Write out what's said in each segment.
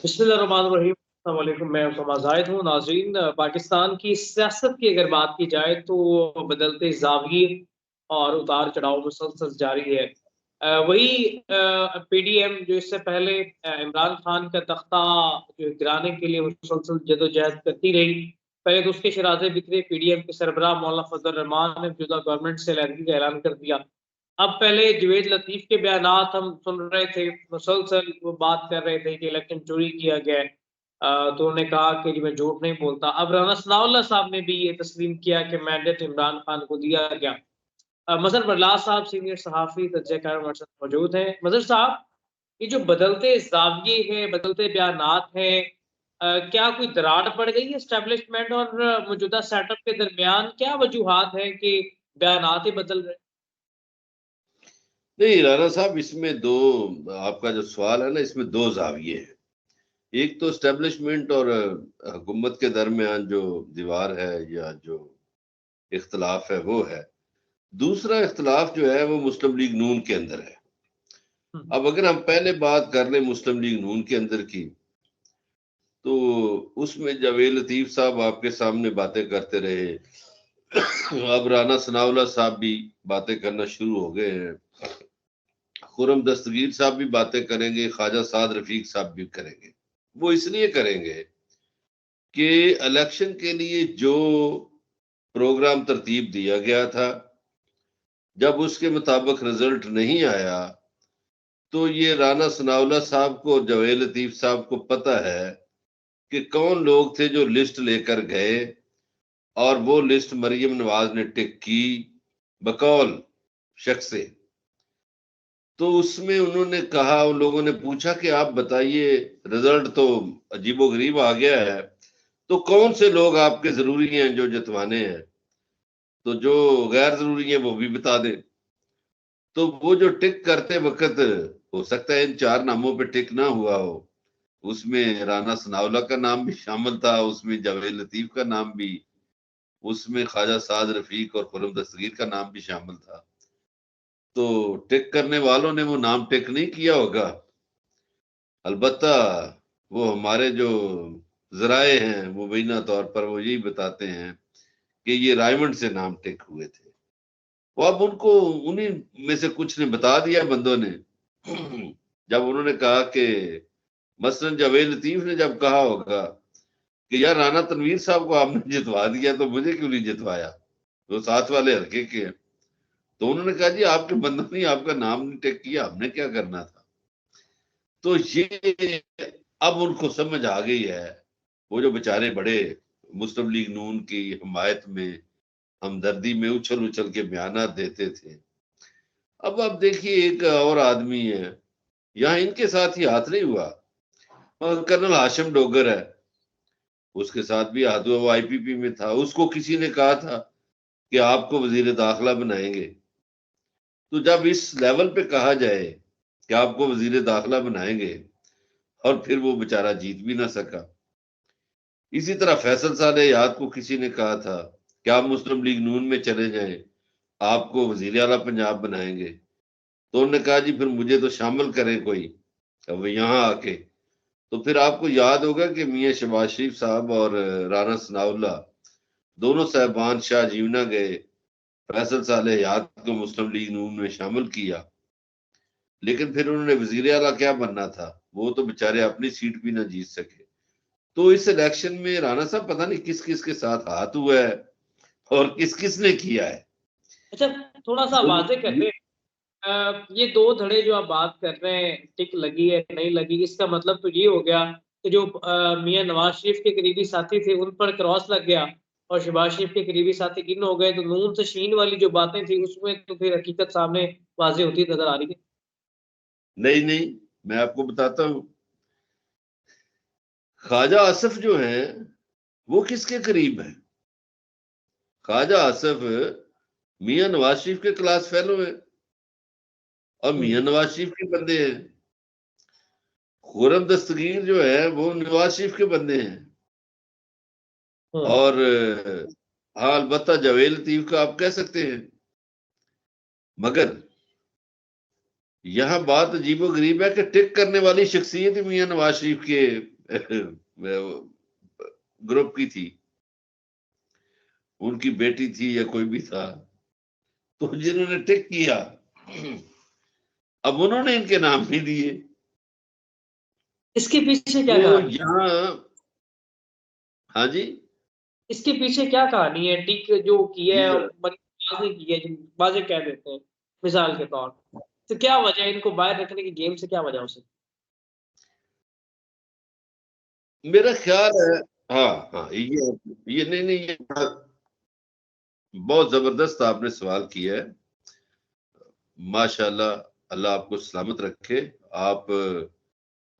बिस्मिल्लाहिर्रहमानिर्रहीम। अस्सलाम वालेकुम। मैं उसामा जाहिद हूँ। नाज़रीन, पाकिस्तान की सियासत की अगर बात की जाए तो बदलते ज़ाविये और उतार चढ़ाव मुसलसल जारी है। वही पीडीएम जो इससे पहले इमरान खान का तख्ता जो गिराने के लिए मुसलसल जदोजहद करती रही। पहले तो उसके शराजे बिखरे, पीडीएम के सरबराह मौलाना फजल रहमान ने मौजूदा गवर्नमेंट से अलहदगी का ऐलान कर दिया। अब पहले जवेद लतीफ़ के बयानात हम सुन रहे थे, मुसलसल वो बात कर रहे थे कि इलेक्शन चोरी किया गया है। तो उन्होंने कहा कि जी मैं झूठ नहीं बोलता। अब राना सनाउल्लाह साहब ने भी ये तस्लीम किया कि मैंडेट इमरान खान को दिया गया। मज़हर बरलास साहब सीनियर सहाफ़ी तजज़ियाकार हमारे साथ मौजूद हैं। मज़हर साहब, ये जो बदलते ज़ाविये हैं, बदलते बयानात हैं, क्या कोई दरार पड़ गई है एस्टेब्लिशमेंट और मौजूदा सेटअप के दरमियान? क्या वजूहात हैं कि बयानात ही बदल रहे हैं? नहीं राना साहब, इसमें दो, आपका जो सवाल है ना, इसमें दो जाविये हैं। एक तो एस्टेब्लिशमेंट और हुकूमत के दरमियान जो दीवार है या जो इख्तलाफ है वो है। दूसरा इख्तलाफ जो है वो मुस्लिम लीग नून के अंदर है। हुँ। अब अगर हम पहले बात कर लें मुस्लिम लीग नून के अंदर की, तो उसमें जावेद लतीफ साहब आपके सामने बातें करते रहे। अब राना सनाउल्लाह साहब भी बातें करना शुरू हो गए हैं। खुर्रम दस्तगीर साहब भी बातें करेंगे, ख्वाजा साद रफीक साहब भी करेंगे। वो इसलिए करेंगे कि इलेक्शन के लिए जो प्रोग्राम तरतीब दिया गया था, जब उसके मुताबिक रिजल्ट नहीं आया, तो ये राना सनाउल्लाह साहब को और जावेद लतीफ साहब को पता है कि कौन लोग थे जो लिस्ट लेकर गए, और वो लिस्ट मरियम नवाज ने टिक की बकौल शख्स से। तो उसमें उन्होंने कहा, उन लोगों ने पूछा कि आप बताइए, रिजल्ट तो अजीबोगरीब आ गया है, तो कौन से लोग आपके जरूरी हैं जो जितवाने हैं, तो जो गैर जरूरी हैं वो भी बता दें। तो वो जो टिक करते वक्त, हो सकता है इन चार नामों पे टिक ना हुआ हो, उसमें राना सनाउल्लाह का नाम भी शामिल था, उसमें जावेद लतीफ का नाम भी, उसमें ख्वाजा साद रफीक और खुर्रम दस्तगीर का नाम भी शामिल था। तो टिक करने वालों ने वो नाम टिक नहीं किया होगा। अलबत्ता वो हमारे जो जराए हैं मुबीना तौर पर वो यही बताते हैं कि ये रायमंड से नाम टिक हुए थे। वो अब उनको उन्हीं में से कुछ ने बता दिया बंदों ने। जब उन्होंने कहा कि मसलन जावेद लतीफ ने जब कहा होगा कि यार राना तनवीर साहब को आपने जितवा दिया तो मुझे क्यों नहीं जितवाया, तो साथ वाले हल्के के हैं। तो उन्होंने कहा जी आपके बंदों ने आपका नाम नहीं टिक किया, हमने क्या करना था। तो ये अब उनको समझ आ गई है। वो जो बेचारे बड़े मुस्लिम लीग नून की हिमायत में, हमदर्दी में उछल उछल के बयान देते थे, अब आप देखिए एक और आदमी है, यहाँ इनके साथ ही हाथ नहीं हुआ, और कर्नल हाशिम डोगर है, उसके साथ भी हाथ हुआ। वो आईपीपी में था, उसको किसी ने कहा था कि आपको वजीर दाखिला बनाएंगे। तो जब इस लेवल पे कहा जाए कि आपको वजीर दाखिला बनाएंगे, और फिर वो बेचारा जीत भी ना सका। इसी तरह फैसल साले याद को किसी ने कहा था कि आप मुस्लिम लीग नून में चले जाएं, आपको वजीर आला पंजाब बनाएंगे। तो उन्होंने कहा जी फिर मुझे तो शामिल करें कोई, अब यहाँ आके। तो फिर आपको याद होगा कि मियाँ शहबाज शरीफ साहब और राना सनाउल्लाह दोनों साहबान शाह जीवना गए, फैसल साले याद को मुस्लिम लीग नून में शामिल किया, लेकिन फिर उन्होंने वजीर आला क्या बनना था, वो तो बेचारे अपनी सीट भी ना जीत सके। तो इस इलेक्शन में राणा साहब पता नहीं किस किस के साथ हाथ हुआ है और किस किस ने किया है। अच्छा, थोड़ा-सा वाज़ेह कर दें। ये 2 धड़े जो आप बात कर रहे हैं, टिक लगी है, नहीं लगी, इसका मतलब तो ये हो गया कि जो मियाँ नवाज़ शरीफ के करीबी साथी थे, उन पर क्रॉस लग गया और शहबाज शरीफ के करीबी साथी गिन हो गए, तो नून से शीन वाली जो बातें थी, उसमें तो फिर हकीकत सामने वाज़ेह होती नज़र आ रही है। नहीं नहीं, मैं आपको बताता हूँ, ख्वाजा आसिफ जो है वो किसके करीब है। ख्वाजा आसिफ मियाँ नवाज शरीफ के क्लास फेलो है और हुँ, मियाँ नवाज शरीफ के बंदे हैं। खुर्रम दस्तगीर जो है वो नवाज शरीफ के बंदे हैं। हुँ। और हाँ, अलबत्ता जावेद लतीफ का आप कह सकते हैं, मगर यहाँ बात अजीबो गरीब है कि टिक करने वाली शख्सियत मियाँ नवाज शरीफ के ग्रुप की थी, उनकी बेटी थी या कोई भी था, तो जिन्होंने टिक किया अब उन्होंने इनके नाम नहीं दिए। इसके पीछे क्या तो कहानी है? यहाँ, हाँ जी, इसके पीछे क्या कहानी है? टिक जो किया है और मरीज ने की है, जो बाजे कह देते हैं मिसाल के तौर पर, तो क्या वजह है इनको बाहर रखने की गेम से, क्या वजह है उसे? मेरा ख्याल है, हाँ हाँ, ये नहीं नहीं, ये बहुत जबरदस्त आपने सवाल किया है। माशाल्लाह, अल्लाह आपको सलामत रखे। आप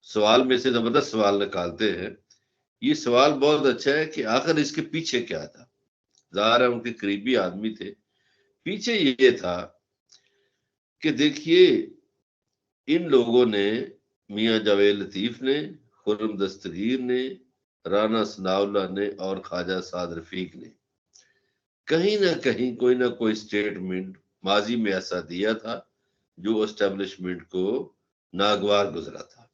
सवाल में से जबरदस्त सवाल निकालते हैं। ये सवाल बहुत अच्छा है कि आखिर इसके पीछे क्या था। ज़ाहिर है उनके करीबी आदमी थे। पीछे ये था कि देखिए, इन लोगों ने, मियां जावेद लतीफ ने, खुर्रम दस्तगीर ने, राना सनाउल्लाह ने और ख्वाजा साद रफीक ने कहीं ना कोई स्टेटमेंट माजी में ऐसा दिया था जो एस्टेब्लिशमेंट को नागवार गुजरा था।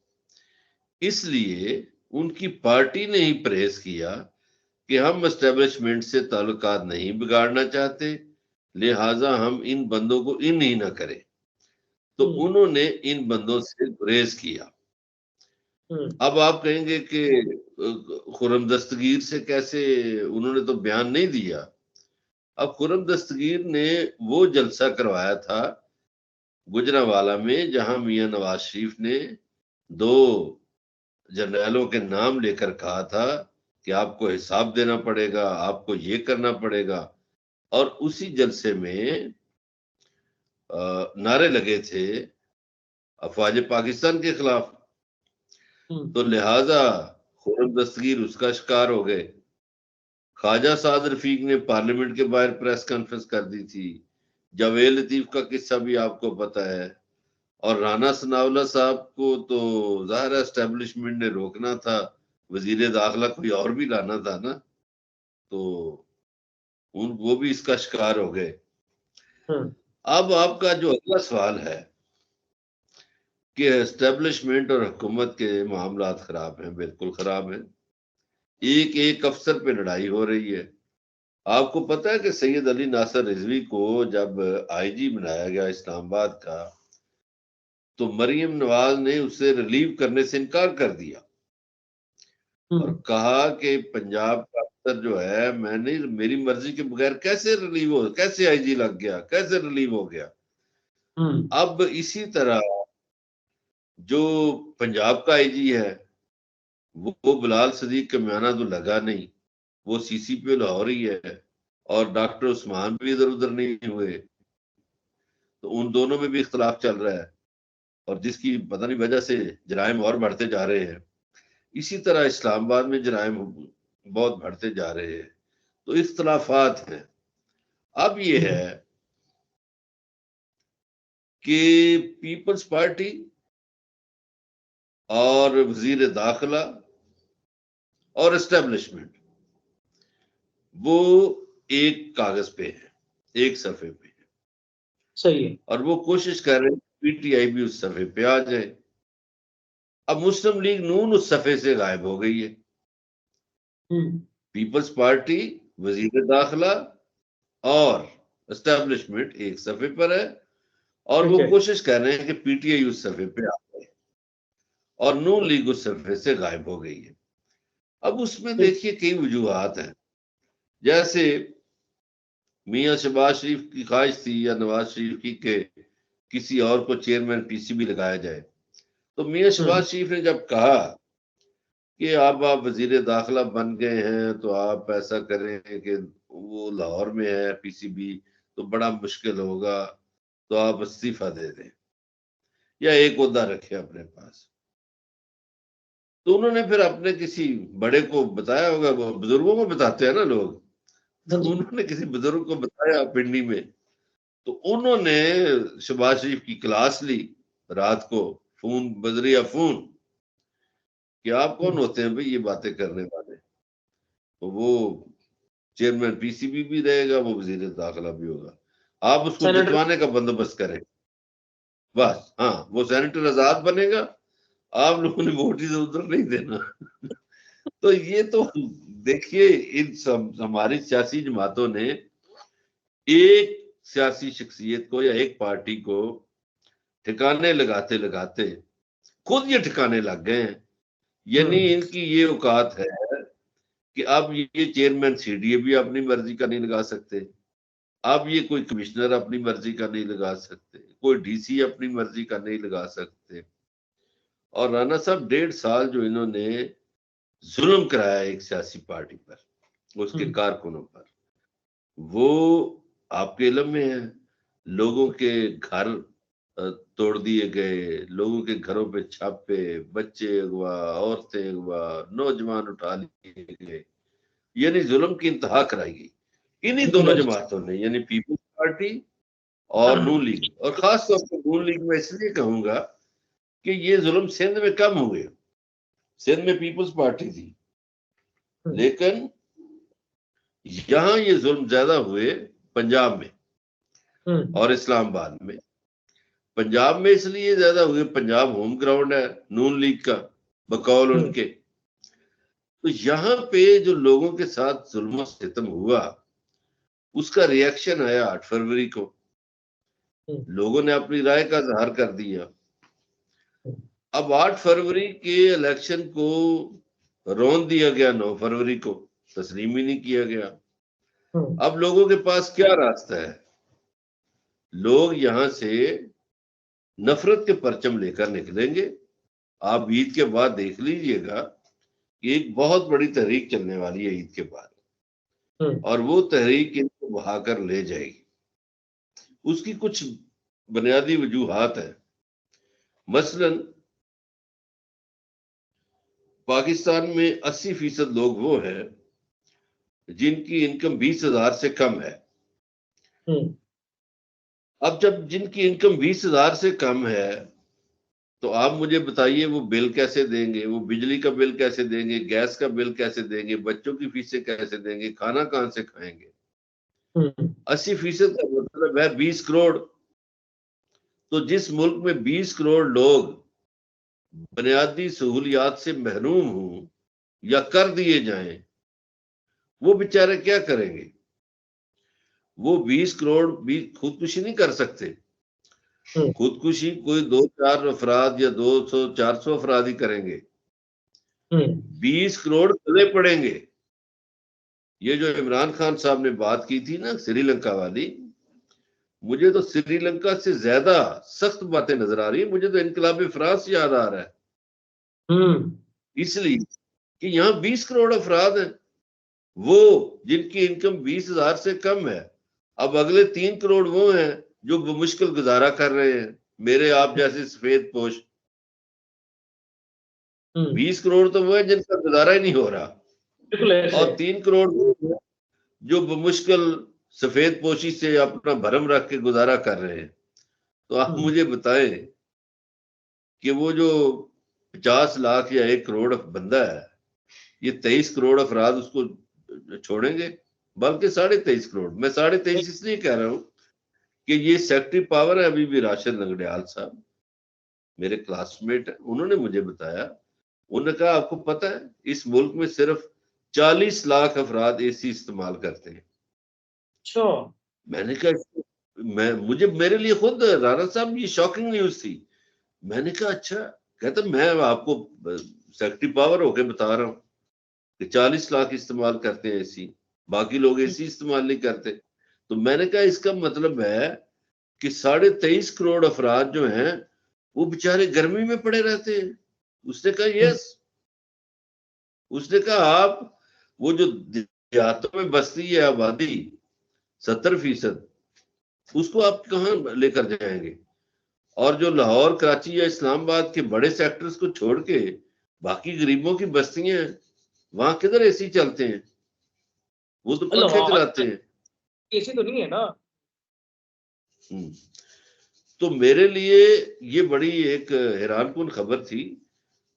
इसलिए उनकी पार्टी ने ही परहेज किया कि हम एस्टेब्लिशमेंट से ताल्लुकात नहीं बिगाड़ना चाहते, लिहाजा हम इन बंदों को इन ही ना करें। तो उन्होंने इन बंदों से गुरेज किया। अब आप कहेंगे कि खुर्रम दस्तगीर से कैसे, उन्होंने तो बयान नहीं दिया। अब खुर्रम दस्तगीर ने वो जलसा करवाया था गुजरांवाला में, जहां मियां नवाज शरीफ ने 2 जर्नैलों के नाम लेकर कहा था कि आपको हिसाब देना पड़ेगा, आपको ये करना पड़ेगा। और उसी जलसे में नारे लगे थे अफवाज पाकिस्तान के खिलाफ। तो लिहाजा खुर्रम दस्तगीर उसका शिकार हो गए। ख्वाजा साद रफीक ने पार्लियामेंट के बाहर प्रेस कॉन्फ्रेंस कर दी थी। जावेद लतीफ का किस्सा भी आपको पता है। और राना सनाउल्लाह साहब को तो जाहिर है एस्टेब्लिशमेंट ने रोकना था, वजीर दाखिला कोई और भी लाना था ना, तो वो भी इसका शिकार हो गए। अब आपका जो अगला सवाल है कि एस्टेब्लिशमेंट और हुकूमत के मामलात खराब हैं, बिल्कुल खराब हैं। एक एक अफसर पे लड़ाई हो रही है। आपको पता है कि सैयद अली नासर रिजवी को जब आईजी बनाया गया इस्लामाबाद का, तो मरियम नवाज ने उसे रिलीव करने से इनकार कर दिया और कहा कि पंजाब का अफसर जो है, मैंने मेरी मर्जी के बगैर कैसे रिलीव हो, कैसे आईजी लग गया, कैसे रिलीव हो गया। अब इसी तरह जो पंजाब का आईजी है वो बिलाल सदीक का म्याना तो लगा नहीं, वो सीसी पे लाहौर ही है, और डॉक्टर उस्मान भी इधर उधर नहीं हुए। तो उन दोनों में भी इख्तलाफ चल रहा है, और जिसकी पता नहीं वजह से जराइम और बढ़ते जा रहे हैं। इसी तरह इस्लामाबाद में जराइम बहुत बढ़ते जा रहे हैं। तो इख्तलाफात हैं। अब ये है कि पीपल्स पार्टी और वजीर दाखिला और एस्टेब्लिशमेंट वो एक कागज पे है, एक सफे पे है। सही है। और वो कोशिश कर रहे हैं पीटीआई भी उस सफे पे आ जाए। अब मुस्लिम लीग नून उस सफे से गायब हो गई है। पीपल्स पार्टी, वजीर दाखिला और एस्टेब्लिशमेंट एक सफे पर है, और वो कोशिश कर रहे हैं कि पीटीआई उस सफे पे आ जाए, और नून लीग उस सफे से गायब हो गई है। अब उसमें देखिए कई वजूहात हैं। जैसे मियां शहबाज शरीफ की ख्वाहिश थी या नवाज शरीफ की कि किसी और को चेयरमैन पीसीबी लगाया जाए। तो मियां शहबाज शरीफ ने जब कहा कि आप वजीर दाखिला बन गए हैं तो आप ऐसा करें कि वो लाहौर में है पीसीबी, तो बड़ा मुश्किल होगा, तो आप इस्तीफा दे दें या एक ओहदा रखें अपने पास। तो उन्होंने फिर अपने किसी बड़े को बताया होगा, वो बुजुर्गों को बताते हैं ना लोग, तो उन्होंने किसी बुजुर्ग को बताया पिंडी में। तो उन्होंने शहबाज शरीफ की क्लास ली रात को, फोन बजरिया फोन, कि आप कौन होते हैं भाई ये बातें करने वाले। तो वो चेयरमैन पीसीबी भी रहेगा, वो वजीर दाखिला भी होगा, आप उसको जितवाने का बंदोबस्त करें बस। हाँ, वो सेनेटर आजाद बनेगा आप लोगों ने वोट इधर उधर नहीं देना। तो ये तो देखिए, इन सब हमारी सियासी जमातों ने एक सियासी शख्सियत को या एक पार्टी को ठिकाने लगाते लगाते खुद ये ठिकाने लग गए हैं। यानी इनकी ये औकात है कि अब ये चेयरमैन सीडीए भी अपनी मर्जी का नहीं लगा सकते, अब ये कोई कमिश्नर अपनी मर्जी का नहीं लगा सकते, कोई डीसी अपनी मर्जी का नहीं लगा सकते। और राणा साहब 1.5 साल जो इन्होंने जुल्म कराया एक सियासी पार्टी पर, उसके कारकुनों पर, वो आपके इल्म में है। लोगों के घर तोड़ दिए गए, लोगों के घरों पे छापे, बच्चे अगवा, औरतें अगवा, नौजवान उठा लिए गए, यानी जुल्म की इंतहा कराई गई इन्हीं दोनों जमातों ने, यानी पीपल्स पार्टी और नून लीग। और खास तौर पर नून लीग में इसलिए कहूंगा कि ये जुल्म सिंध में कम हुए। सिंध में पीपल्स पार्टी थी, लेकिन यहां ये जुल्म ज्यादा हुए पंजाब में और इस्लामाबाद में। पंजाब में इसलिए ज्यादा हुए, पंजाब होम ग्राउंड है नून लीग का बकौल उनके। तो यहाँ पे जो लोगों के साथ जुल्म सितम हुआ, उसका रिएक्शन आया 8 फरवरी को। लोगों ने अपनी राय का इजहार कर दिया। अब 8 फरवरी के इलेक्शन को रोन दिया गया, 9 फरवरी को तस्लीम ही नहीं किया गया। अब लोगों के पास क्या रास्ता है? लोग यहां से नफरत के परचम लेकर निकलेंगे। आप ईद के बाद देख लीजिएगा, एक बहुत बड़ी तहरीक चलने वाली है ईद के बाद, और वो तहरीक इनको बहाकर ले जाएगी। उसकी कुछ बुनियादी वजूहात है। मसलन पाकिस्तान में 80% लोग वो हैं जिनकी इनकम 20,000 से कम है। अब जब जिनकी इनकम 20,000 से कम है, तो आप मुझे बताइए वो बिल कैसे देंगे? वो बिजली का बिल कैसे देंगे? गैस का बिल कैसे देंगे? बच्चों की फीसें कैसे देंगे? खाना कहां से खाएंगे? 80% का मतलब है 20 करोड़। तो जिस मुल्क में 20 करोड़ लोग बुनियादी सहूलियात से महरूम हों या कर दिए जाएं, वो बेचारे क्या करेंगे? वो 20 करोड़ भी खुदकुशी नहीं कर सकते। खुदकुशी कोई 2-4 अफराद या 200-400 अफराद ही करेंगे। 20 करोड़ गले पड़ेंगे। ये जो इमरान खान साहब ने बात की थी ना श्रीलंका वाली, मुझे तो श्रीलंका से ज्यादा सख्त बातें नजर आ रही है। मुझे तो इनकलाब फ्रांस याद आ रहा है, इसलिए कि यहाँ 20 करोड़ अफराद हैं वो जिनकी इनकम 20,000 से कम है। अब अगले 3 करोड़ वो हैं जो मुश्किल गुजारा कर रहे हैं, मेरे आप जैसे सफेद पोश। 20 करोड़ तो वो है जिनका गुजारा ही नहीं हो रहा, और 3 करोड़ वो है जो मुश्किल सफेद पोशी से अपना भरम रख के गुजारा कर रहे हैं। तो आप मुझे बताएं कि वो जो 50 लाख या 1 करोड़ बंदा है, ये 23 करोड़ अफराद उसको छोड़ेंगे? बल्कि 23.5 करोड़। मैं 23.5 इसलिए कह रहा हूं कि ये सेक्रेटरी पावर है अभी भी राशिद लंगड़ियाल साहब, मेरे क्लासमेट है, उन्होंने मुझे बताया। उन्होंने कहा आपको पता है इस मुल्क में सिर्फ 40 लाख अफराद एसी इस्तेमाल करते हैं। मैंने कहा मुझे मेरे लिए खुद राणा साहब ये शॉकिंग न्यूज थी। मैंने कहा अच्छा। कहता मैं आपको सेक्रेटरी पावर होके बता रहा हूँ कि 40 लाख इस्तेमाल करते हैं एसी, बाकी लोग एसी इस्तेमाल नहीं करते। तो मैंने कहा इसका मतलब है कि 23.5 करोड़ अफराद जो हैं वो बेचारे गर्मी में पड़े रहते हैं। उसने कहा यस। उसने कहा आप वो जो देहातों में बस्ती है आबादी 70%, उसको आप कहाँ लेकर जाएंगे? और जो लाहौर, कराची या इस्लामाबाद के बड़े सेक्टर्स को छोड़ के बाकी गरीबों की बस्तियां हैं, वहां किधर एसी चलते हैं? वो तो पंखे चलाते हैं, एसी तो नहीं है ना। तो मेरे लिए ये बड़ी एक हैरानकुन खबर थी।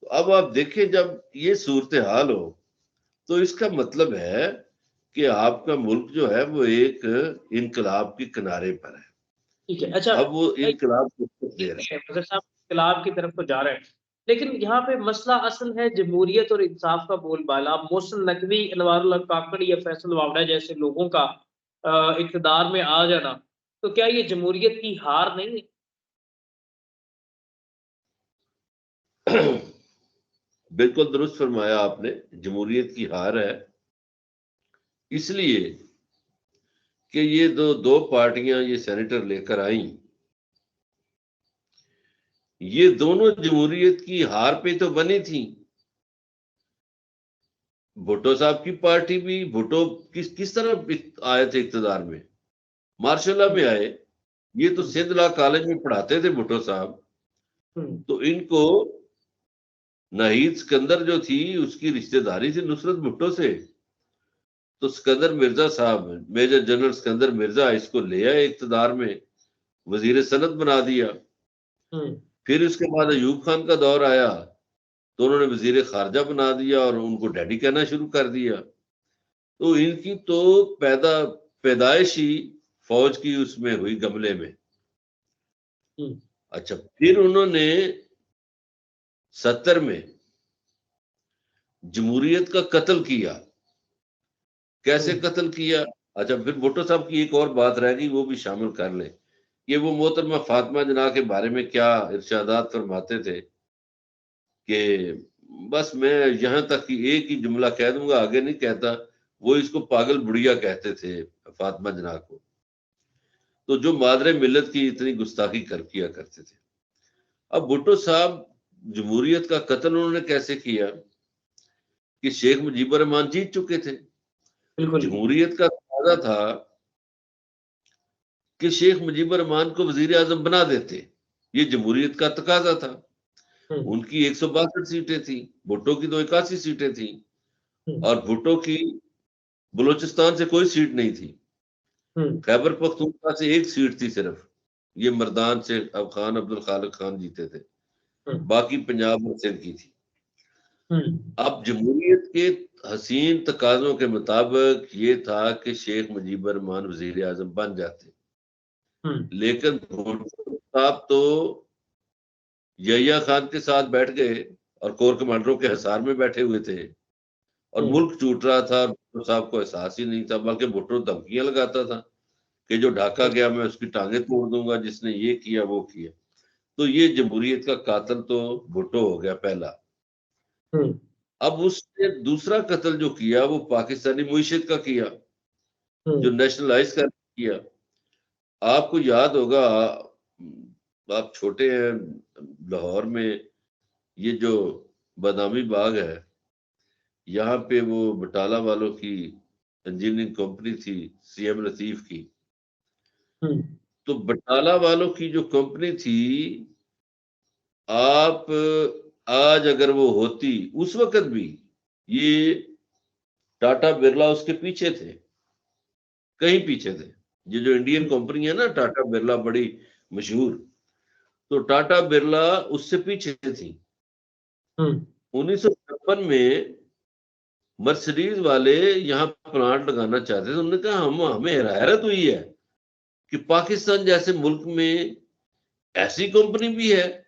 तो अब आप देखें जब ये सूरत हाल हो तो इसका मतलब है कि आपका मुल्क जो है वो एक इनकलाब के किनारे पर है। ठीक है, अच्छा। अब वो इनकलाब को दे रहा है। साहब इनकलाब की तरफ तो जा रहे हैं, लेकिन यहाँ पे मसला असल है जमहूरियत और इंसाफ का बोलबाला। मोहसिन नकवी, अनवारुल्लाह काकड़ या फैसल वावड़ा जैसे लोगों का इक़्तिदार में आ जाना, तो क्या ये जमहूरियत की हार नहीं है? बिल्कुल दुरुस्त फरमाया आपने, जमहूरियत की हार है, इसलिए कि ये दो पार्टियां ये सेनेटर लेकर आई, ये दोनों जमहूरियत की हार पे तो बनी थी। भुट्टो साहब की पार्टी भी, भुट्टो किस तरह आए थे इक़्तिदार में, मार्शल में आए। ये तो सिंध लॉ कॉलेज में पढ़ाते थे भुट्टो साहब, तो इनको नाहिद सिकंदर जो थी उसकी रिश्तेदारी थी नुसरत भुट्टो से, तो सिकंदर मिर्जा साहब, मेजर जनरल सिकंदर मिर्जा इसको ले आए इक़्तिदार में, वजीर सनत बना दिया। फिर उसके बाद अयूब खान का दौर आया तो उन्होंने वजीर खारजा बना दिया और उनको डैडी कहना शुरू कर दिया। तो इनकी तो पैदाइश ही फौज की उसमें हुई, गमले में। अच्छा, फिर उन्होंने 70 में जमहूरियत का कत्ल किया। कैसे कत्ल किया? अच्छा, फिर भुट्टो साहब की एक और बात रह गई, वो भी शामिल कर लें। ये वो मोहतरमा फातिमा जना के बारे में क्या इरशादात फरमाते थे कि बस मैं यहां तक कि एक ही जुमला कह दूंगा, आगे नहीं कहता। वो इसको पागल बुढ़िया कहते थे फातिमा जना को, तो जो मादरे मिल्लत की इतनी गुस्ताखी किया करते थे। अब भुट्टो साहब जमहूरियत का कत्ल उन्होंने कैसे किया कि शेख मुजीबुर रहमान जीत चुके थे। जमहूरियत का तकाजा था कि शेख मुजीबुर रहमान को वजीर आजम बना देते, ये जमहूरियत का तकाजा था। उनकी 162 सीटें थी, भुट्टो की तो 81 सीटें थी, और भुट्टो की बलूचिस्तान से कोई सीट नहीं थी, खैबर पख्तूनख्वा से एक सीट थी सिर्फ, ये मर्दान से अब खान अब्दुल खालिक खान जीते थे, बाकी पंजाब और सिंध की थी। अब जमहूरियत के हसीन तकाजों के मुताबिक ये था कि शेख मुजीबुर रहमान वजीर आजम बन जाते, लेकिन भुट्टो साहब तो यहिया खान के साथ बैठ गए और कोर कमांडरों के हिसार में बैठे हुए थे, और मुल्क टूट रहा था। भुट्टो साहब को एहसास ही नहीं था, बल्कि भुट्टो धमकियां लगाता था कि जो ढाका गया मैं उसकी टांगे तोड़ दूंगा, जिसने ये किया वो किया। तो ये जमहूरियत का कातिल तो भुट्टो हो गया पहला। अब उसने दूसरा कत्ल जो किया वो पाकिस्तानी मुईशत का किया, जो नेशनलाइज कर किया। आपको याद होगा, आप छोटे हैं, लाहौर में ये जो बादामी बाग है, यहाँ पे वो बटाला वालों की इंजीनियरिंग कंपनी थी, सीएम लतीफ की। तो बटाला वालों की जो कंपनी थी, आप आज अगर वो होती, उस वक्त भी ये टाटा बिरला उसके पीछे थे, कहीं पीछे थे। ये जो इंडियन कंपनी है ना टाटा बिरला, बड़ी मशहूर, तो टाटा बिरला उससे पीछे थी। 1956 में मर्सिडीज वाले यहाँ प्लांट लगाना चाहते थे। उन्होंने कहा हमें हैरत हुई है कि पाकिस्तान जैसे मुल्क में ऐसी कंपनी भी है,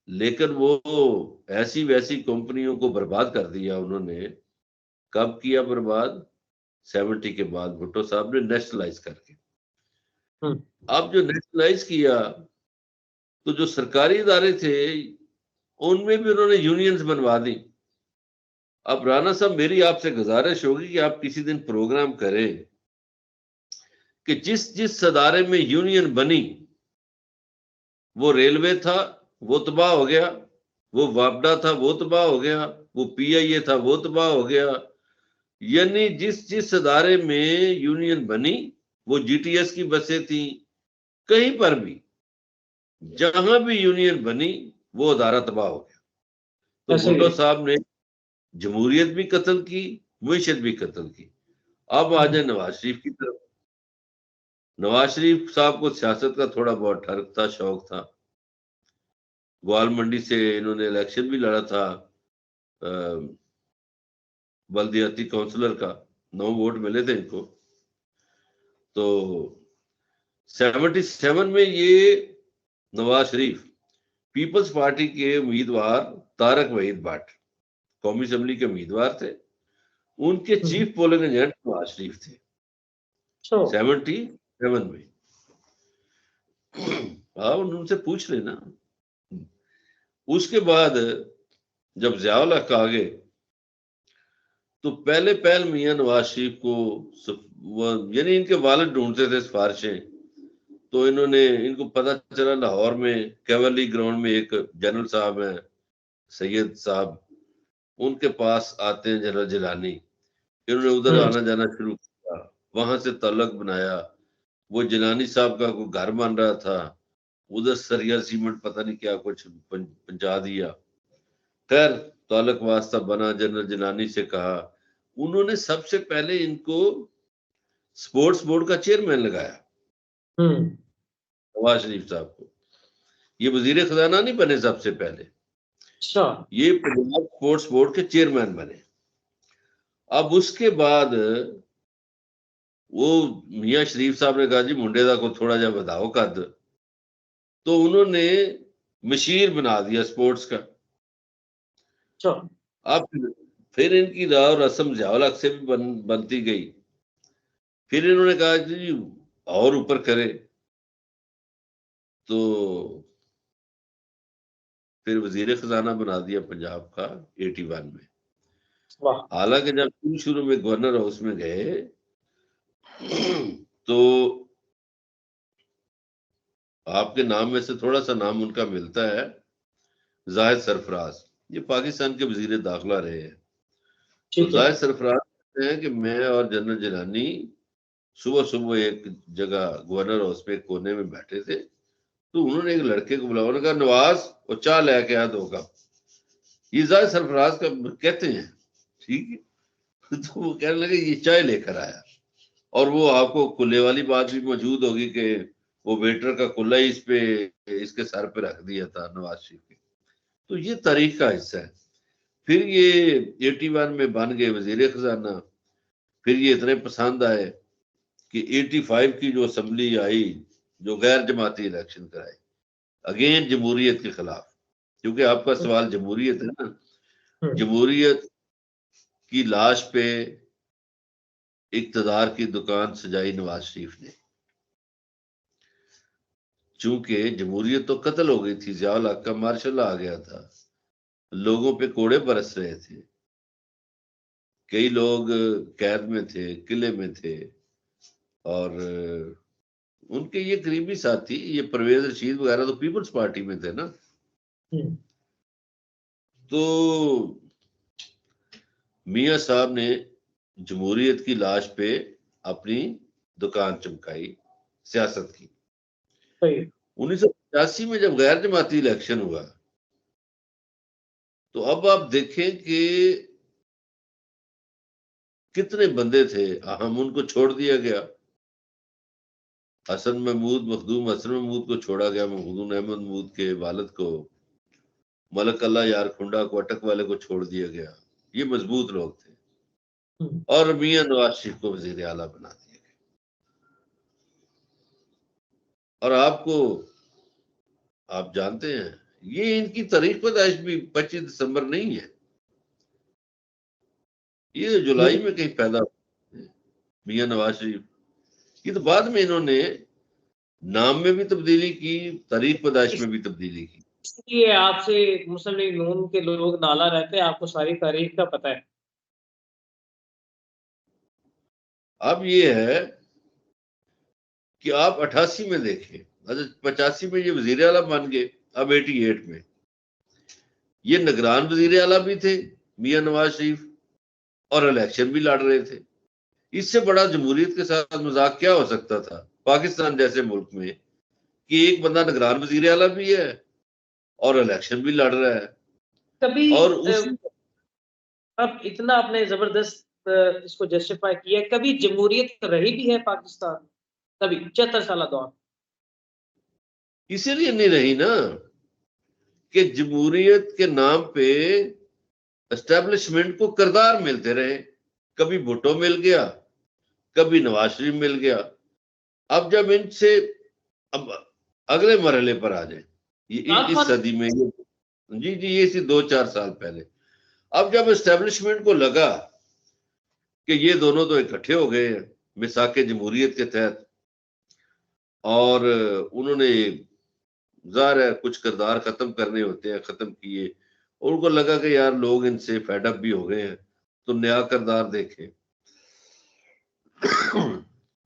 लेकिन वो ऐसी वैसी कंपनियों को बर्बाद कर दिया उन्होंने। कब किया बर्बाद? 70 के बाद, भुट्टो साहब ने नेशनलाइज करके। अब जो नेशनलाइज किया, तो जो सरकारी इदारे थे उनमें भी उन्होंने यूनियंस बनवा दी। अब राणा साहब, मेरी आपसे गुजारिश होगी कि आप किसी दिन प्रोग्राम करें कि जिस जिस अदारे में यूनियन बनी, वो रेलवे था वो तबाह हो गया, वो वापडा था वो तबाह हो गया, वो पीआईए था वो तबाह हो गया। यानी जिस जिस अदारे में यूनियन बनी, वो जीटीएस की बसें थी, कहीं पर भी जहां भी यूनियन बनी वो अदारा तबाह हो गया। तो भुट्टो साहब ने जमहूरियत भी कत्ल की, मुईशत भी कत्ल की। अब आ जाए नवाज शरीफ की तरफ। नवाज शरीफ साहब को सियासत का थोड़ा बहुत ठर्क था, शौक था। ग्वाल मंडी से इन्होंने इलेक्शन भी लड़ा था, बल्दियाती काउंसलर का, 9 वोट मिले थे इनको। तो 77 में ये नवाज शरीफ पीपल्स पार्टी के उम्मीदवार तारक वहीद भट्ट कौमी असेंबली के उम्मीदवार थे, उनके chief polling agent Nawaz Sharif थे 77 में। आप उनसे पूछ लेना। उसके बाद जब ज़िया-उल हक आ गए तो पहले मियां नवाज शरीफ को यानी इनके वालिद ढूंढते थे सिफारिशें, तो इनको पता चला लाहौर में कैवली ग्राउंड में एक जनरल साहब हैं सैयद साहब, उनके पास आते हैं जनरल जिलानी। इन्होंने उधर आना जाना शुरू किया, वहां से ताल्लुक बनाया। वो जिलानी साहब का कोई घर बन रहा था, उधर सरिया सीमेंट पता नहीं क्या कुछ पहुंचा दिया। खैर ताल्लुक वास्ता बना, जनरल जिलानी से कहा। उन्होंने सबसे पहले इनको स्पोर्ट्स बोर्ड का चेयरमैन लगाया नवाज शरीफ साहब को। ये वजीर खजाना नहीं बने सबसे पहले, ये पंजाब स्पोर्ट्स बोर्ड के चेयरमैन बने। अब उसके बाद वो मियां शरीफ साहब ने कहा जी मुंडे दा को थोड़ा जा बढ़ाओ कद, तो उन्होंने मशीर बना दिया स्पोर्ट्स का। अब फिर इनकी राव रस्म ज़िया-उल हक से भी बनती गई। फिर इन्होंने कहा जी और ऊपर करे, तो फिर वजीर खजाना बना दिया पंजाब का 81 में। हालांकि जब शुरू में गवर्नर हाउस में गए तो आपके नाम में से थोड़ा सा नाम उनका मिलता है, जाहिद सरफराज। ये पाकिस्तान के वजीर दाखिला रहे हैं। तो जाहिद सरफराज कहते हैं कि मैं और जनरल जिलानी सुबह सुबह एक जगह गवर्नर हाउस पे कोने में बैठे थे, तो उन्होंने एक लड़के को बुलाया, उन्होंने कहा नवाज वो चाय लेके आ 2 कप। ये जाहिद सरफराज का कहते हैं, ठीक है। तो वो कहने लगे ये चाय लेकर आया, और वो आपको कुल्ले वाली बात भी मौजूद होगी कि वो वेटर का कुल्ला ही इसके सर पे रख दिया था नवाज शरीफ के। तो ये तारीख का हिस्सा है। फिर ये 81 में बन गए वजीर खजाना। फिर ये इतने पसंद आए कि 85 की जो असेंबली आई, जो गैर जमाती इलेक्शन कराए अगेन जमहूरियत के खिलाफ, क्योंकि आपका सवाल जमहूरियत है ना। जमहूरियत की लाश पे इक्तदार की दुकान सजाई नवाज शरीफ ने। चूंकि जमहूरियत तो कत्ल हो गई थी, ज़िया-उल हक का मार्शल आ गया था, लोगों पे कोड़े बरस रहे थे, कई लोग कैद में थे, किले में थे, और उनके ये करीबी साथी ये परवेज रशीद वगैरह तो पीपल्स पार्टी में थे ना। तो मियां साहब ने जमहूरियत की लाश पे अपनी दुकान चमकाई, सियासत की। 1985 में जब गैर जमाती इलेक्शन हुआ, तो अब आप देखें कि कितने बंदे थे, हम उनको छोड़ दिया गया। मखदूम हसन महमूद को छोड़ा गया, महमूद अहमद महमूद के वालिद को, मलक अल्लाह यार खुंडा को, अटक वाले को छोड़ दिया गया। ये मजबूत लोग थे। और मियां नवाज शरीफ को वजीर आला बना दिया गया। और आप जानते हैं ये इनकी तारीख पैदाइश भी 25 दिसंबर नहीं है, ये जुलाई में कहीं पैदा मियां नवाज शरीफ। ये तो बाद में इन्होंने नाम में भी तब्दीली की, तारीख पैदाइश में भी तब्दीली की। इसलिए आपसे मुस्लिम लीग नून के लोग नाला रहते हैं, आपको सारी तारीख का पता है। अब ये है कि आप 88 में देखें, 85 में ये वजीर आला बन गए, अब 88 में ये निगरान वजीर आला भी थे मियां नवाज शरीफ, और इलेक्शन भी लड़ रहे थे। इससे बड़ा जमहूरियत के साथ मजाक क्या हो सकता था पाकिस्तान जैसे मुल्क में, कि एक बंदा निगरान वजीर आला भी है और इलेक्शन भी लड़ रहा है। कभी और अब इतना आपने जबरदस्त इसको जस्टिफाई किया, कभी जमहूरियत रही भी है पाकिस्तान? कभी 74 साल दौर इसीलिए नहीं रही ना कि जमहूरियत के नाम पे एस्टेब्लिशमेंट को किरदार मिलते रहे। कभी भुट्टो मिल गया, कभी नवाज शरीफ मिल गया। अब जब इनसे अब अगले मरहले पर आ जाए, ये इस सदी में जी ये इसी 2-4 साल पहले। अब जब एस्टेब्लिशमेंट को लगा कि ये दोनों तो इकट्ठे हो गए हैं मिसाके जमहूरियत के तहत, और उन्होंने ज़ाहिर है कुछ किरदार खत्म करने होते हैं, खत्म किए, और उनको लगा कि यार लोग इनसे फेडअप भी हो गए हैं तो नया किरदार देखें।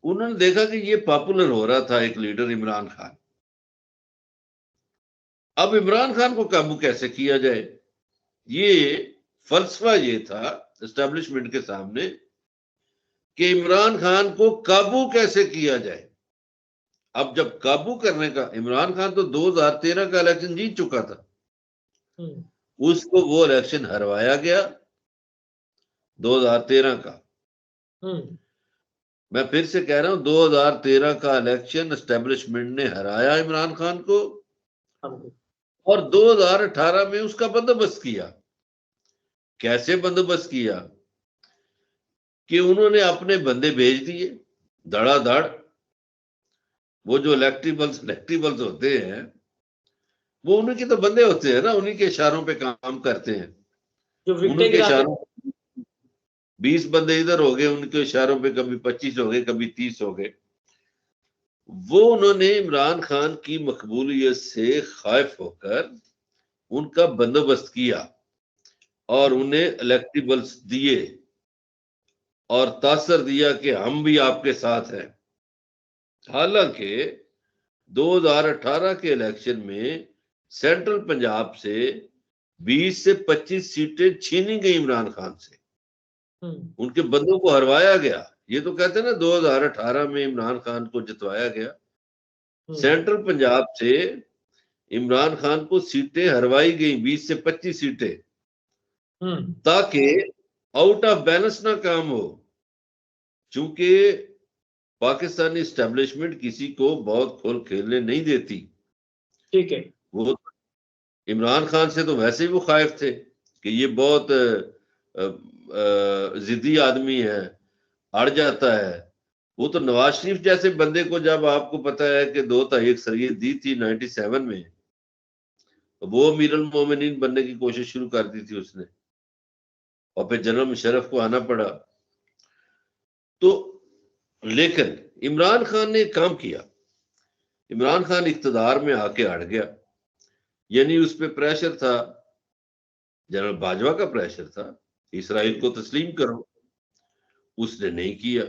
उन्होंने देखा कि ये पॉपुलर हो रहा था एक लीडर इमरान खान। अब इमरान खान को काबू कैसे किया जाए, ये फलसफा ये था एस्टेब्लिशमेंट के सामने कि इमरान खान को काबू कैसे किया जाए। अब जब काबू करने का, इमरान खान तो 2013 का इलेक्शन जीत चुका था, उसको वो इलेक्शन हरवाया गया 2013 का। मैं फिर से कह रहा हूं 2013 का इलेक्शन एस्टेब्लिशमेंट ने हराया इमरान खान को, और 2018 में उसका बंदोबस्त किया। कैसे बंदोबस्त किया कि उन्होंने अपने बंदे भेज दिए धड़ाधड़। वो जो इलेक्टिबल्स होते हैं वो उन्हीं के तो बंदे होते हैं ना, उन्हीं के इशारों पे काम करते हैं। उन्हीं के इशारों 20 बंदे इधर हो गए, उनके इशारों पे कभी 25 हो गए, कभी 30 हो गए। वो उन्होंने इमरान खान की मकबूलियत से खाइफ होकर उनका बंदोबस्त किया और उन्हें इलेक्टिबल्स दिए और तासर दिया कि हम भी आपके साथ हैं। हालांकि 2018 के इलेक्शन में सेंट्रल पंजाब से 20 से 25 सीटें छीनी गई इमरान खान से, उनके बंदों को हरवाया गया। ये तो कहते हैं ना 2018 में इमरान खान को जितवाया गया। सेंट्रल पंजाब से इमरान खान को सीटें हरवाई गई 20 से 25 सीटें, ताकि आउट ऑफ बैलेंस ना काम हो। चूंकि पाकिस्तानी एस्टेब्लिशमेंट किसी को बहुत खोल खेलने नहीं देती, ठीक है। वो इमरान खान से तो वैसे ही वो खाइफ थे कि ये बहुत जिद्दी आदमी है, अड़ जाता है। वो तो नवाज शरीफ जैसे बंदे को, जब आपको पता है कि 2 अक्सरियत दी थी 97 में, वो अमीरुल मोमिनीन बनने की कोशिश शुरू कर दी थी उसने, और फिर जनरल मुशर्रफ को आना पड़ा। तो लेकिन इमरान खान ने काम किया, इमरान खान इख्तिदार में आके अड़ गया। यानी उस पर प्रेशर था, जनरल बाजवा का प्रेशर था, इसराइल को तस्लीम करो, उसने नहीं किया।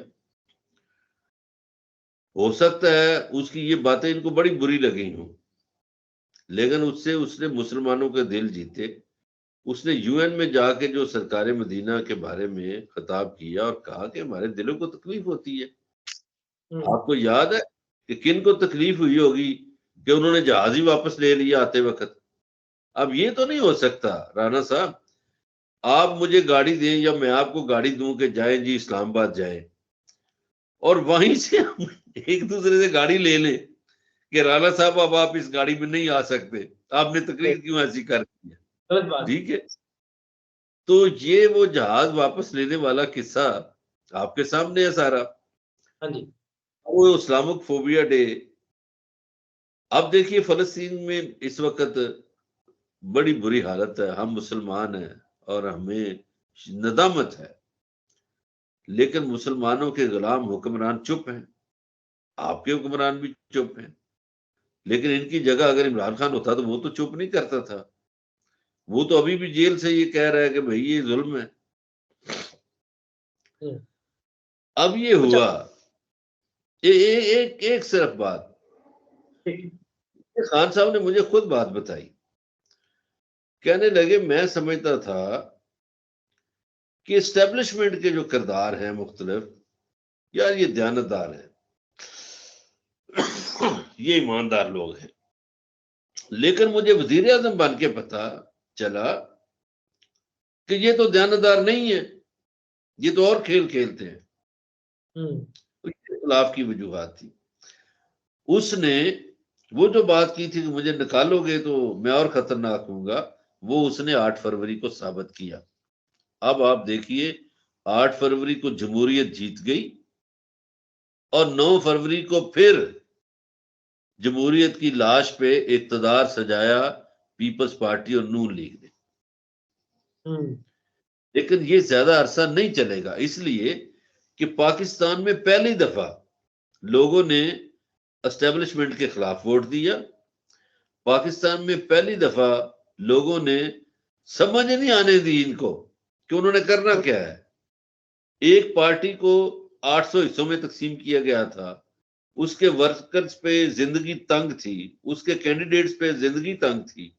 हो सकता है उसकी ये बातें इनको बड़ी बुरी लगी हों, लेकिन उससे उसने मुसलमानों के दिल जीते। उसने यूएन में जाके जो सरकार मदीना के बारे में खिताब किया और कहा कि हमारे दिलों को तकलीफ होती है। आपको याद है कि किन को तकलीफ हुई होगी कि उन्होंने जहाज ही वापस ले लिया आते वक्त। अब ये तो नहीं हो सकता राणा साहब, आप मुझे गाड़ी दें या मैं आपको गाड़ी दूं कि जाएं जी इस्लामाबाद जाएं, और वहीं से हम एक दूसरे से गाड़ी ले लें कि राणा साहब अब आप इस गाड़ी में नहीं आ सकते, आपने तकरीर क्यों ऐसी कर दी है। ठीक है, तो ये वो जहाज वापस लेने वाला किस्सा आपके सामने है सारा। हाँ जी, वो इस्लामिक फोबिया डे। अब देखिए फलस्तीन में इस वक्त बड़ी बुरी हालत है, हम मुसलमान हैं और हमें नदामत है, लेकिन मुसलमानों के गुलाम हुक्मरान चुप हैं, आपके हुक्मरान भी चुप हैं। लेकिन इनकी जगह अगर इमरान खान होता तो वो तो चुप नहीं करता था, वो तो अभी भी जेल से ये कह रहा है कि भाई ये जुल्म है। अब ये हुआ एक सिर्फ बात, खान साहब ने मुझे खुद बात बताई, कहने लगे मैं समझता था कि एस्टेब्लिशमेंट के जो किरदार हैं मुख्तलिफ, यार ये दयानतदार हैं, ये ईमानदार लोग हैं, लेकिन मुझे वजीर आजम बन के पता चला कि ये तो दयानतदार नहीं है, ये तो और खेल खेलते हैं। खिलाफ की वजूहत थी। उसने वो जो बात की थी कि मुझे निकालोगे तो मैं और खतरनाक हूंगा, वो उसने 8 फरवरी को साबित किया। अब आप देखिए 8 फरवरी को जमहूरियत जीत गई और 9 फरवरी को फिर जमहूरियत की लाश पे इक़्तिदार सजाया पीपल्स पार्टी और नून लीग ने। लेकिन ये ज्यादा अरसा नहीं चलेगा, इसलिए कि पाकिस्तान में पहली दफा लोगों ने एस्टेब्लिशमेंट के खिलाफ वोट दिया। पाकिस्तान में पहली दफा लोगों ने समझ नहीं आने दी इनको कि उन्होंने करना क्या है। एक पार्टी को 800 हिस्सों में तकसीम किया गया था, उसके वर्कर्स पे जिंदगी तंग थी, उसके कैंडिडेट्स पे जिंदगी तंग थी,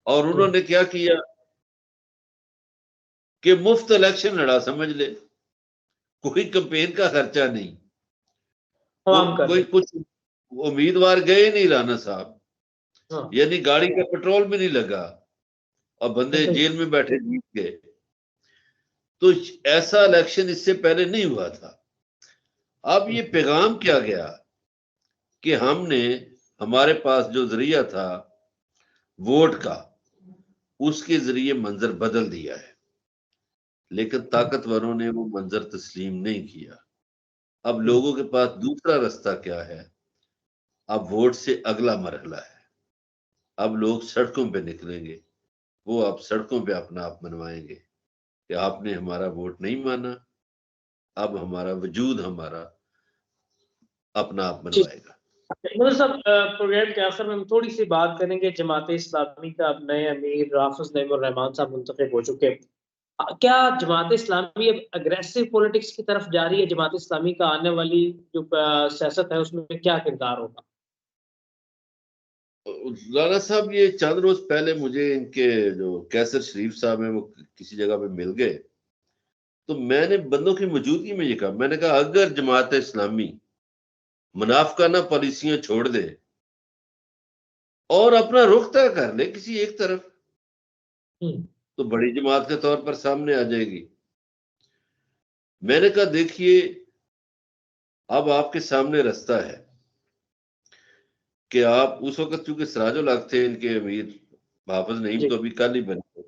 और उन्होंने क्या किया कि मुफ्त इलेक्शन लड़ा, समझ ले, कोई कैंपेन का खर्चा नहीं, कोई कुछ उम्मीदवार गए नहीं राना साहब, यानी गाड़ी का पेट्रोल भी नहीं लगा और बंदे जेल में बैठे जीत गए। तो ऐसा इलेक्शन इससे पहले नहीं हुआ था। अब ये पैगाम क्या गया कि हमने, हमारे पास जो जरिया था वोट का, उसके जरिए मंजर बदल दिया है, लेकिन ताकतवरों ने वो मंजर तस्लीम नहीं किया। अब लोगों के पास दूसरा रास्ता क्या है? अब वोट से अगला मरहला है, अब लोग सड़कों पे निकलेंगे, वो अब सड़कों पे अपना आप मनवाएंगे कि आपने हमारा वोट नहीं माना, अब हमारा वजूद हमारा अपना आप मनवाएगा। साहब, प्रोग्राम के आखिर में हम थोड़ी सी बात करेंगे जमात इस्लामी का। अब नए अमीर राफिज नईमुर्रहमान साहब मुंतखब हो चुके हैं। क्या जमात इस्लामी अब अग्रेसिव पॉलिटिक्स की तरफ जा रही है? जमात इस्लामी का आने वाली जो सियासत है उसमें क्या किरदार होगा? राना साहब, ये चंद रोज पहले मुझे इनके जो कैसर शरीफ साहब हैं वो किसी जगह पे मिल गए, तो मैंने बंदों की मौजूदगी में ये कहा, मैंने कहा अगर जमात इस्लामी मुनाफिकाना पॉलिसियां छोड़ दे और अपना रुख तय कर ले किसी एक तरफ, तो बड़ी जमात के तौर पर सामने आ जाएगी। मैंने कहा देखिए, अब आपके सामने रास्ता है कि आप उस वक्त, चूंकि सिराजुल हक थे इनके अमीर, हाफिज नईम तो अभी कल ही बने,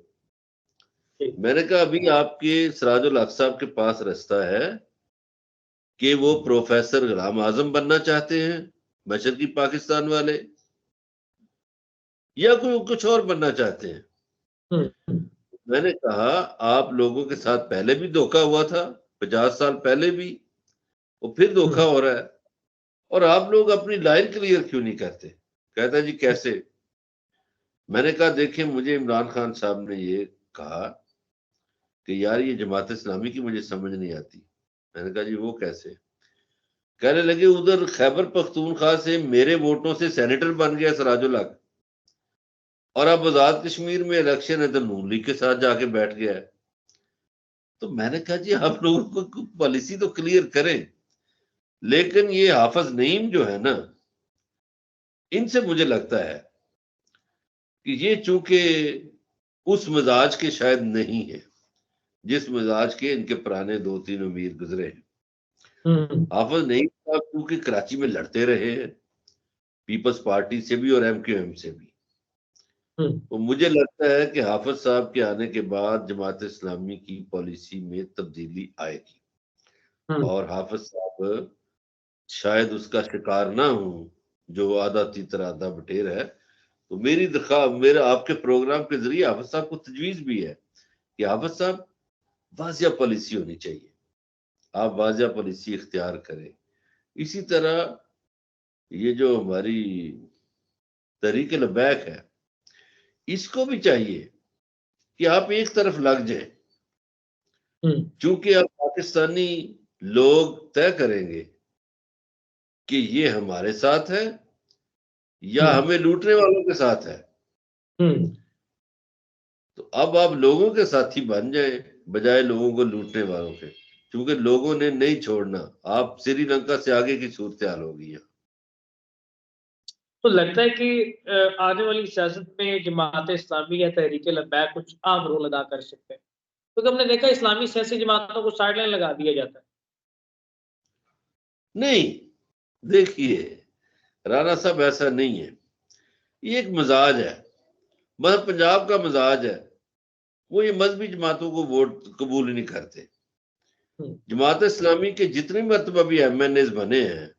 मैंने कहा अभी आपके सिराजुल हक साहब के पास रास्ता है कि वो प्रोफेसर गुलाम आजम बनना चाहते हैं मशरकी पाकिस्तान वाले, या कोई कुछ और बनना चाहते हैं। मैंने कहा आप लोगों के साथ पहले भी धोखा हुआ था, 50 साल पहले भी, और फिर धोखा हो रहा है, और आप लोग अपनी लाइन क्लियर क्यों नहीं करते? कहता जी कैसे? मैंने कहा देखिए, मुझे इमरान खान साहब ने ये कहा कि यार ये जमात इस्लामी की मुझे समझ नहीं आती। मैंने कहा जी वो कैसे? कहने लगे उधर खैबर पख्तूनख्वा से मेरे वोटों से सेनेटर बन गया सिराजुल हक, और अब आजाद कश्मीर में इलेक्शन है तो नून लीग के साथ जाके बैठ गया है। तो मैंने कहा जी आप लोगों को पॉलिसी तो क्लियर करें, लेकिन ये हाफिज नईम जो है ना, इनसे मुझे लगता है कि ये चूंकि उस मिजाज के शायद नहीं है जिस मिजाज के इनके पुराने 2-3 अमीर गुजरे हैं। हाफिज नईम साहब क्योंकि कराची में लड़ते रहे हैं पीपल्स पार्टी से भी और MQM से भी, तो मुझे लगता है कि हाफिज साहब के आने के बाद जमात इस्लामी की पॉलिसी में तब्दीली आएगी, और हाफिज साहब शायद उसका शिकार ना हो जो आधा तीतर आधा बटेर है। तो मेरा आपके प्रोग्राम के जरिए हाफिज साहब को तजवीज भी है कि हाफिज साहब, वाजिया पॉलिसी होनी चाहिए, आप वाजिया पॉलिसी इख्तियार करें। इसी तरह ये जो हमारी तहरीक लबैक है, इसको भी चाहिए कि आप एक तरफ लग जाए, क्योंकि अब पाकिस्तानी लोग तय करेंगे कि ये हमारे साथ है या हमें लूटने वालों के साथ है। तो अब आप लोगों के साथी बन जाए बजाय लोगों को लूटने वालों के, क्योंकि लोगों ने नहीं छोड़ना। आप श्रीलंका से आगे की सूरत हाल होगी। तो लगता है कि आने वाली सियासत में जमात इस्लामी या तहरीक लबैक कुछ अहम रोल अदा कर सकते हैं, क्योंकि हमने देखा इस्लामी सियासी जमातों को साइडलाइन लगा दिया जाता है। नहीं, देखिए राणा साहब, ऐसा नहीं है, ये एक मजाज है, मतलब पंजाब का मजाज है, वो ये मजहबी जमातों को वोट कबूल नहीं करते। जमात इस्लामी के जितने मरतबा भी MNAs बने हैं,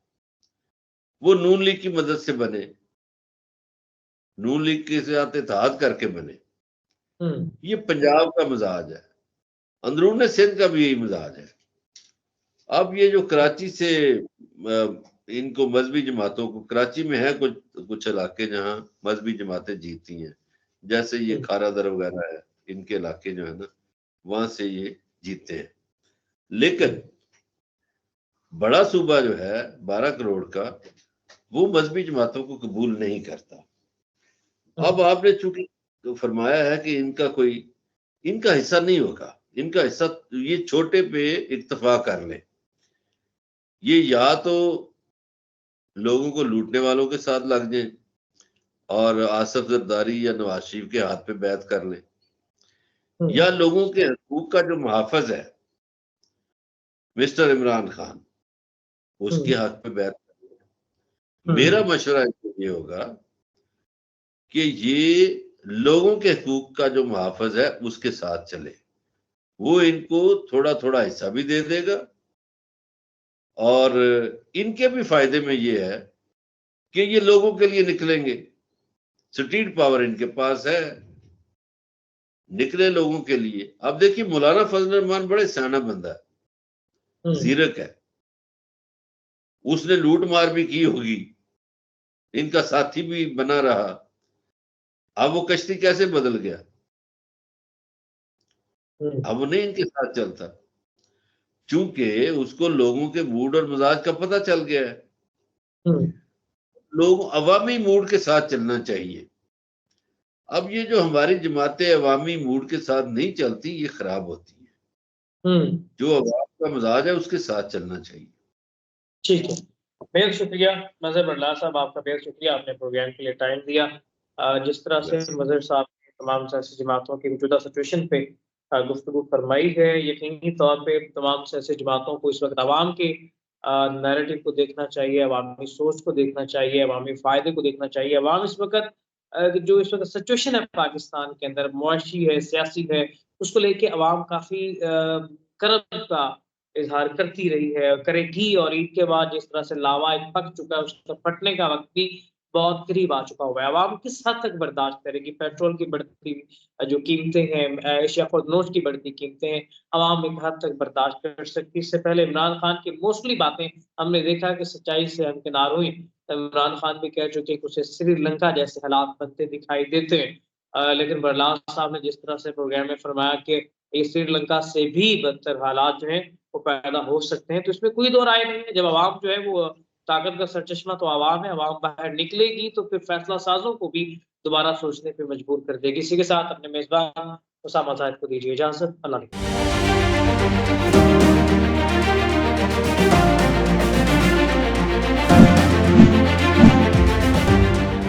वो नून लीग की मदद से बने, नून लीग के साथ इत्तेहाद करके बने। ये पंजाब का मिजाज है, अंदरून सिंध का भी यही मिजाज है। अब ये जो कराची से इनको मजहबी जमातों को, कराची में है कुछ इलाके जहां मजहबी जमातें जीती हैं, जैसे ये खारादर वगैरह है, इनके इलाके जो है ना, वहां से ये जीते हैं। लेकिन बड़ा सूबा जो है 12 करोड़ का, वो मजहबी जमातों को कबूल नहीं करता। अब आपने चूंकि फरमाया है कि इनका हिस्सा नहीं होगा, इनका हिस्सा, ये छोटे पे इत्तफा कर ले, ये या तो लोगों को लूटने वालों के साथ लग जाए और आसिफ जरदारी या नवाज शरीफ के हाथ पे बैत कर ले, या लोगों के हकूक का जो मुहाफिज है मिस्टर इमरान खान, उसके हाथ पे बैत कर ले। मेरा मशवरा ये होगा कि ये लोगों के हकूक का जो मुहाफिज है उसके साथ चले, वो इनको थोड़ा थोड़ा हिस्सा भी दे देगा, और इनके भी फायदे में ये है कि ये लोगों के लिए निकलेंगे, स्ट्रीट पावर इनके पास है, निकले लोगों के लिए। अब देखिए मौलाना फजल रहमान बड़े सियाना बंदा है, जीरक है, उसने लूट मार भी की होगी, इनका साथी भी बना रहा। अब वो कश्ती कैसे बदल गया, अब नहीं इनके साथ चलता, चूंकि उसको लोगों के मूड और मिजाज का पता चल गया है। लोग अवामी मूड के साथ चलना चाहिए। अब ये जो हमारी जमातें अवामी मूड के साथ नहीं चलती, ये खराब होती है। जो अवाम का मिजाज है उसके साथ चलना चाहिए। ठीक है, बेहद शुक्रिया मजहर बरला साहब, आपका बेहद शुक्रिया, आपने प्रोग्राम के लिए टाइम दिया। जिस तरह से मजहर साहब ने तमाम सियासी जमातों की मौजूदा सिचुएशन पे गुफ्तगू फरमाई है, यकीनी तौर पे तमाम सियासी जमातों को इस वक्त आवाम के नैरेटिव को देखना चाहिए, अवामी सोच को देखना चाहिए, अवामी फ़ायदे को देखना चाहिए। अवाम इस वक्त जो इस वक्त सिचुएशन है पाकिस्तान के अंदर, मुआशी है, सियासी है, उसको लेके अवाम काफ़ी करब का इज़हार करती रही है, करेगी, और ईद के बाद जिस तरह से लावा एक पक चुका है, उसका फटने का वक़्त भी बहुत करीब आ चुका हुआ है। अवाम किस हद तक बर्दाश्त करेगी? पेट्रोल की बढ़ती जो कीमतें हैं, एशिया खुर्दनोश की बढ़ती कीमतें हैं, अवाम एक हद तक बर्दाश्त कर सकती है। इससे पहले इमरान खान की मोस्टली बातें हमने देखा कि सच्चाई से हमकिनार हुई। इमरान खान भी कह चुके कि उसे श्रीलंका जैसे हालात बनते दिखाई देते हैं। लेकिन बरलाल साहब ने जिस तरह से प्रोग्राम में फरमाया कि ये श्रीलंका से भी बदतर हालात जो हैं वो पैदा हो सकते हैं, तो इसमें कोई दो राय नहीं है। जब अवाम जो है वो ताकत का सरचश्मा तो अवाम है, अवाम बाहर निकलेगी तो फिर फैसला साजों को भी दोबारा सोचने पे मजबूर कर देगी। इसी के साथ अपने मेजबान उसामा जाहिद को दीजिए इजाजत। अल्लाह